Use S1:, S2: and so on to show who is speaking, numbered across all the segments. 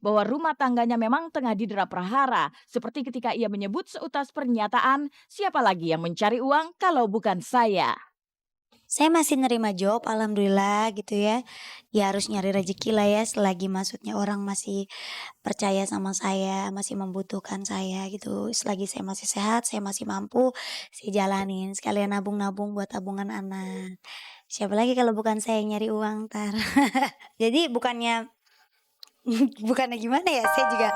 S1: bahwa rumah tangganya memang tengah didera prahara. Seperti ketika ia menyebut seutas pernyataan, siapa lagi yang mencari uang kalau bukan saya.
S2: Saya masih nerima job, alhamdulillah gitu ya. Ya harus nyari rezeki lah ya selagi maksudnya orang masih percaya sama saya, masih membutuhkan saya gitu. Selagi saya masih sehat, saya masih mampu, saya jalanin. Sekalian nabung-nabung buat tabungan anak. Siapa lagi kalau bukan saya yang nyari uang ntar. Jadi bukannya bukannya gimana ya, saya juga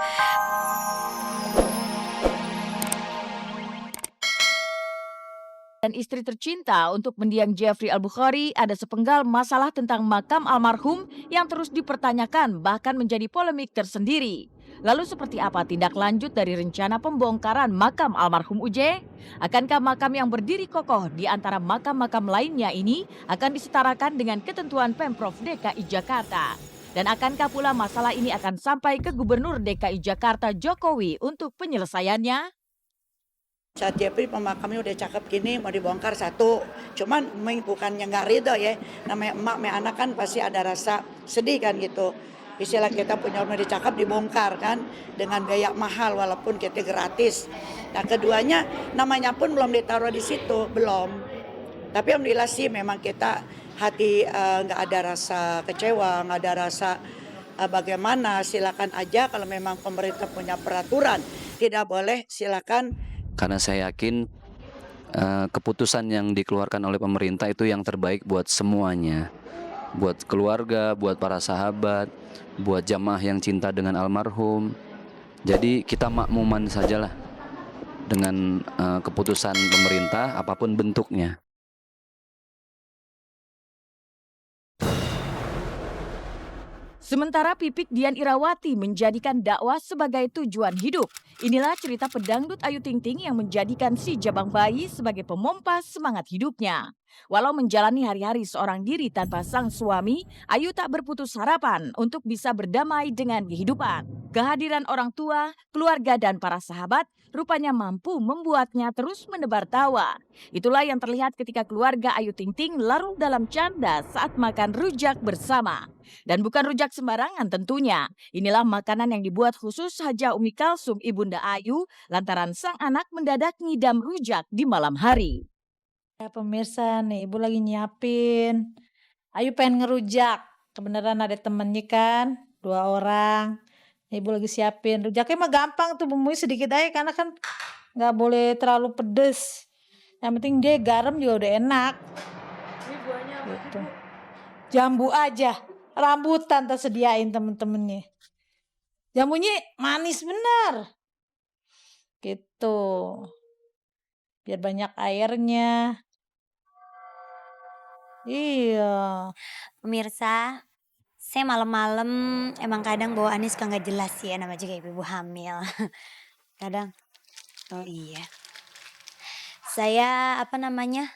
S1: Dan istri tercinta untuk mendiang Jeffrey Al-Bukhari ada sepenggal masalah tentang makam almarhum yang terus dipertanyakan bahkan menjadi polemik tersendiri. Lalu seperti apa tindak lanjut dari rencana pembongkaran makam almarhum UJ? Akankah makam yang berdiri kokoh di antara makam-makam lainnya ini akan disetarakan dengan ketentuan Pemprov DKI Jakarta? Dan akankah pula masalah ini akan sampai ke Gubernur DKI Jakarta Jokowi untuk penyelesaiannya?
S3: Saat Jepri pemakamnya udah cakep gini mau dibongkar satu, cuman bukannya nggak ridho ya, namanya emak sama anak kan pasti ada rasa sedih kan gitu. Istilah kita punya rumah dicakap dibongkar kan dengan biaya mahal walaupun kita gratis. Nah keduanya namanya pun belum ditaruh di situ, belum. Tapi alhamdulillah sih memang kita hati nggak ada rasa kecewa, nggak ada rasa bagaimana, silakan aja kalau memang pemerintah punya peraturan tidak boleh silakan.
S4: Karena saya yakin keputusan yang dikeluarkan oleh pemerintah itu yang terbaik buat semuanya. Buat keluarga, buat para sahabat, buat jamaah yang cinta dengan almarhum. Jadi kita makmuman sajalah dengan keputusan pemerintah apapun bentuknya.
S1: Sementara Pipik Dian Irawati menjadikan dakwah sebagai tujuan hidup. Inilah cerita pedangdut Ayu Ting Ting yang menjadikan si jabang bayi sebagai pemompa semangat hidupnya. Walau menjalani hari-hari seorang diri tanpa sang suami, Ayu tak berputus harapan untuk bisa berdamai dengan kehidupan. Kehadiran orang tua, keluarga dan para sahabat rupanya mampu membuatnya terus menebar tawa. Itulah yang terlihat ketika keluarga Ayu Ting Ting larut dalam canda saat makan rujak bersama. Dan bukan rujak sembarangan tentunya. Inilah makanan yang dibuat khusus Haja Umi Kalsum Ibunda Ayu lantaran sang anak mendadak ngidam rujak di malam hari.
S5: Ya pemirsa nih, ibu lagi nyiapin. Ayu pengen ngerujak. Kebenaran ada temennya kan, 2 orang. Ibu lagi siapin. Rujaknya mah gampang tuh, bumbunya sedikit aja karena kan nggak boleh terlalu pedes. Yang penting dia garam juga udah enak. Gitu. Jambu aja, rambutan tersediain temen-temennya. Jambunya manis bener. Gitu. Biar banyak airnya. Iya.
S2: pemirsa, saya malam-malam emang kadang bawaannya suka nggak jelas ya, nama juga ibu hamil. Kadang, oh iya. Saya apa namanya,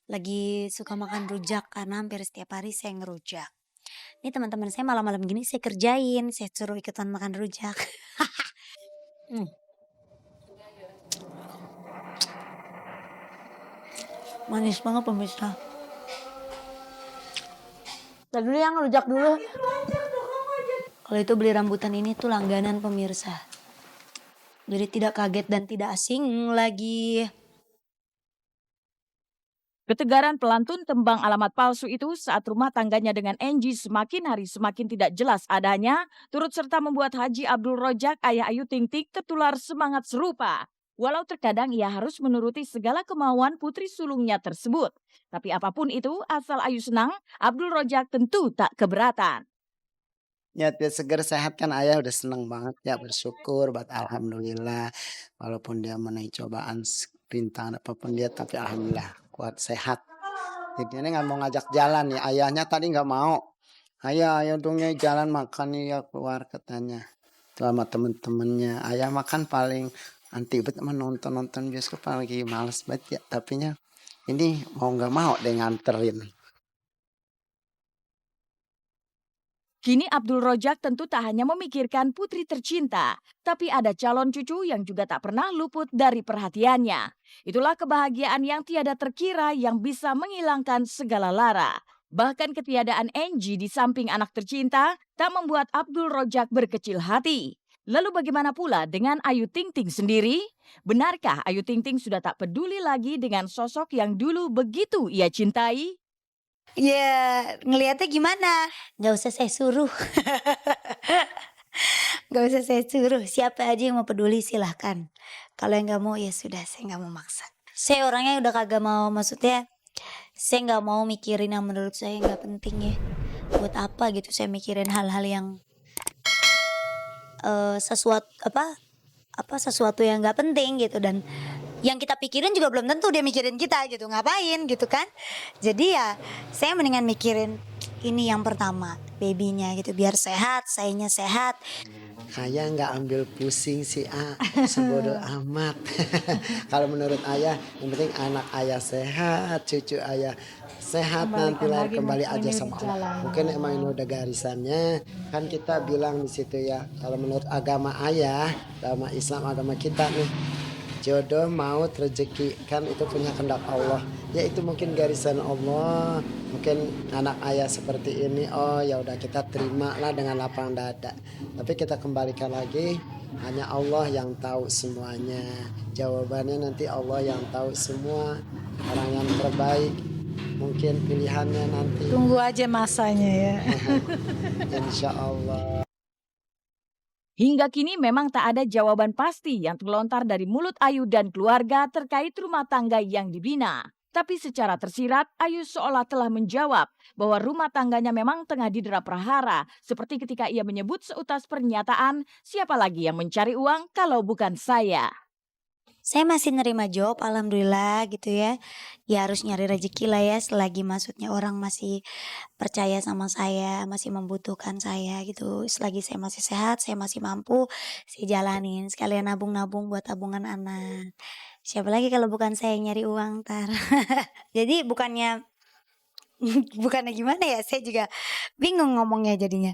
S2: lagi suka makan rujak karena hampir setiap hari saya ngerujak. Ini teman-teman saya malam-malam gini saya kerjain, saya suruh ikutan makan rujak. Hmm, manis banget pemirsa. Tadi dulu yang rujak dulu. Kalau itu beli rambutan ini tuh langganan pemirsa. Jadi tidak kaget dan tidak asing lagi.
S1: Ketegaran pelantun tembang alamat palsu itu saat rumah tangganya dengan Angie semakin hari semakin tidak jelas adanya, turut serta membuat Haji Abdul Rojak ayah Ayu Ting Ting tertular semangat serupa. Walau terkadang ia harus menuruti segala kemauan putri sulungnya tersebut. Tapi apapun itu, asal Ayu senang, Abdul Rojak tentu tak keberatan.
S6: Ya dia seger sehat kan ayah udah seneng banget ya bersyukur buat alhamdulillah walaupun dia menaik cobaan rintangan apapun dia tapi alhamdulillah kuat sehat. Jadi ini nggak mau ngajak jalan nih ayahnya tadi nggak mau. Ayah dong ya jalan makan nih ya keluar katanya. Tuh sama temen-temennya ayah makan paling anti bet sama nonton bioskop lagi males banget ya tapinya ini mau nggak mau deh nganterin.
S1: Kini Abdul Rojak tentu tak hanya memikirkan putri tercinta, tapi ada calon cucu yang juga tak pernah luput dari perhatiannya. Itulah kebahagiaan yang tiada terkira yang bisa menghilangkan segala lara. Bahkan ketiadaan Angie di samping anak tercinta tak membuat Abdul Rojak berkecil hati. Lalu bagaimana pula dengan Ayu Ting Ting sendiri? Benarkah Ayu Ting Ting sudah tak peduli lagi dengan sosok yang dulu begitu ia cintai?
S2: Ya, ngelihatnya gimana? Nggak usah saya suruh. Nggak usah saya suruh. Siapa aja yang mau peduli silahkan. Kalau yang nggak mau ya sudah, saya nggak mau maksa. Saya orangnya udah kagak mau, maksudnya saya nggak mau mikirin yang menurut saya nggak penting ya. Buat apa gitu saya mikirin hal-hal yang sesuatu yang nggak penting gitu, dan yang kita pikirin juga belum tentu dia mikirin kita gitu, ngapain gitu kan. Jadi ya saya mendingan mikirin ini yang pertama, babynya gitu, biar sehat, sayanya sehat.
S6: Ayah nggak ambil pusing si A, sebodoh amat. Kalau menurut ayah, yang penting anak ayah sehat, cucu ayah sehat, nanti lahir kembali aja sama Allah. Mungkin emang ini udah garisannya, kan kita bilang di situ ya. Kalau menurut agama ayah, agama Islam, agama kita nih, jodoh, maut, rezeki, kan itu punya kehendak Allah. Ya itu mungkin garisan Allah. Mungkin anak ayah seperti ini, oh ya udah kita terima lah dengan lapang dada. Tapi kita kembalikan lagi, hanya Allah yang tahu semuanya. Jawabannya nanti Allah yang tahu semua. Orang yang terbaik, mungkin pilihannya nanti.
S5: Tunggu aja masanya ya.
S6: Insya Allah.
S1: Hingga kini memang tak ada jawaban pasti yang terlontar dari mulut Ayu dan keluarga terkait rumah tangga yang dibina. Tapi secara tersirat, Ayu seolah telah menjawab bahwa rumah tangganya memang tengah didera prahara. Seperti ketika ia menyebut seutas pernyataan, siapa lagi yang mencari uang kalau bukan saya.
S2: Saya masih nerima job, alhamdulillah gitu ya. Ya harus nyari rezeki lah ya, selagi maksudnya orang masih percaya sama saya, masih membutuhkan saya gitu. Selagi saya masih sehat, saya masih mampu, saya jalanin. Sekalian nabung-nabung buat tabungan anak. Siapa lagi kalau bukan saya yang nyari uang ntar. Jadi bukannya bukannya gimana ya, saya juga bingung ngomongnya jadinya.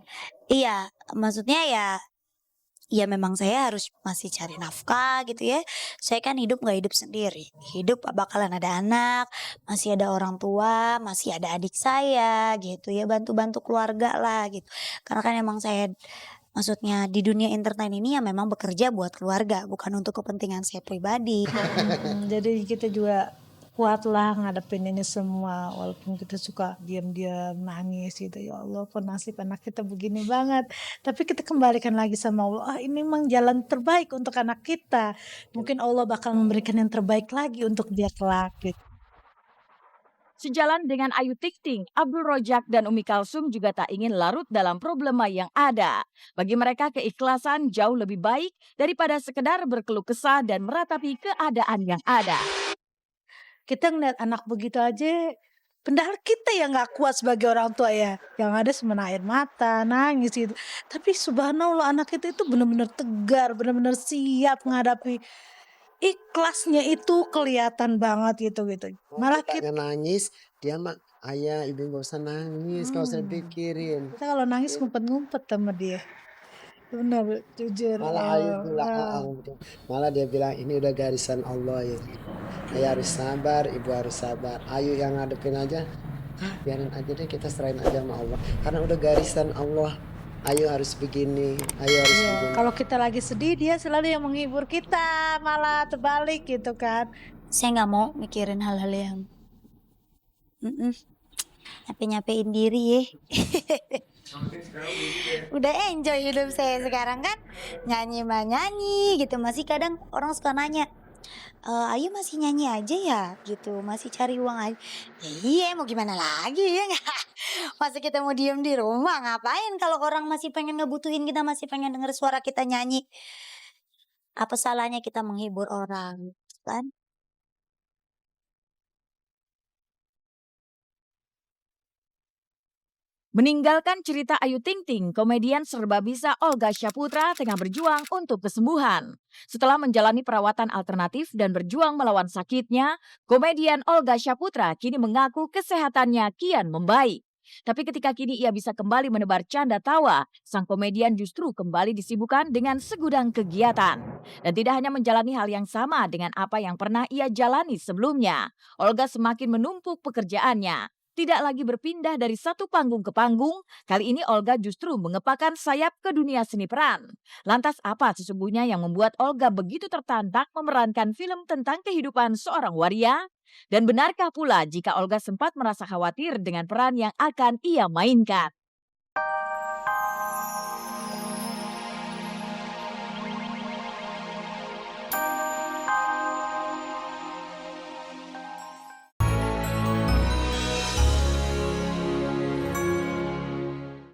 S2: Iya, maksudnya ya memang saya harus masih cari nafkah gitu ya. Saya kan hidup gak hidup sendiri. Hidup bakalan ada anak, masih ada orang tua, masih ada adik saya gitu ya. Bantu-bantu keluarga lah gitu. Karena kan emang saya, maksudnya di dunia entertain ini ya memang bekerja buat keluarga, bukan untuk kepentingan saya pribadi.
S5: Jadi kita juga kuatlah ngadepin ini semua, walaupun kita suka diam-diam nangis gitu, ya Allah kok nasib anak kita begini banget, tapi kita kembalikan lagi sama Allah. Ini memang jalan terbaik untuk anak kita, mungkin Allah bakal memberikan yang terbaik lagi untuk dia kelak gitu.
S1: Sejalan dengan Ayu Ting Ting, Abdul Rojak dan Umi Kalsum juga tak ingin larut dalam problema yang ada. Bagi mereka keikhlasan jauh lebih baik daripada sekedar berkeluh kesah dan meratapi keadaan yang ada.
S5: Kita ngeliat anak begitu aja, padahal kita yang nggak kuat sebagai orang tua ya, yang ada semena air mata, nangis gitu. Tapi subhanallah anak kita itu benar-benar tegar, benar-benar siap menghadapi, ikhlasnya itu kelihatan banget gitu. Malah
S6: Kita nangis, dia mah ayah ibu gak usah nangis, gak usah dipikirin.
S5: kita kalau nangis ngumpet-ngumpet sama dia. Benar, jujur.
S6: Malah Ayu bilang, malah dia bilang ini udah garisan Allah ya. Ayah harus sabar, ibu harus sabar. Ayu yang ngadepin aja, biarin aja deh, kita serahin aja sama Allah. Karena udah garisan Allah. Ayu harus begini, Ayu harus begini.
S5: Kalau kita lagi sedih, dia selalu yang menghibur kita, malah terbalik gitu kan.
S2: Saya nggak mau mikirin hal-hal yang nyape-nyapein diri ya. Udah enjoy hidup saya sekarang kan, nyanyi gitu. Masih kadang orang suka nanya, Ayu masih nyanyi aja ya gitu, masih cari uang aja. Ya iya, mau gimana lagi ya nggak? Masa kita mau diem di rumah, ngapain kalau orang masih pengen ngebutuhin kita, masih pengen denger suara kita nyanyi. Apa salahnya kita menghibur orang kan?
S1: Meninggalkan cerita Ayu Ting Ting, komedian serba bisa Olga Syaputra tengah berjuang untuk kesembuhan. Setelah menjalani perawatan alternatif dan berjuang melawan sakitnya, komedian Olga Syaputra kini mengaku kesehatannya kian membaik. Tapi ketika kini ia bisa kembali menebar canda tawa, sang komedian justru kembali disibukkan dengan segudang kegiatan. Dan tidak hanya menjalani hal yang sama dengan apa yang pernah ia jalani sebelumnya, Olga semakin menumpuk pekerjaannya. tidak lagi berpindah dari satu panggung ke panggung, kali ini Olga justru mengepakkan sayap ke dunia seni peran. Lantas apa sesungguhnya yang membuat Olga begitu tertantang memerankan film tentang kehidupan seorang waria? Dan benarkah pula jika Olga sempat merasa khawatir dengan peran yang akan ia mainkan?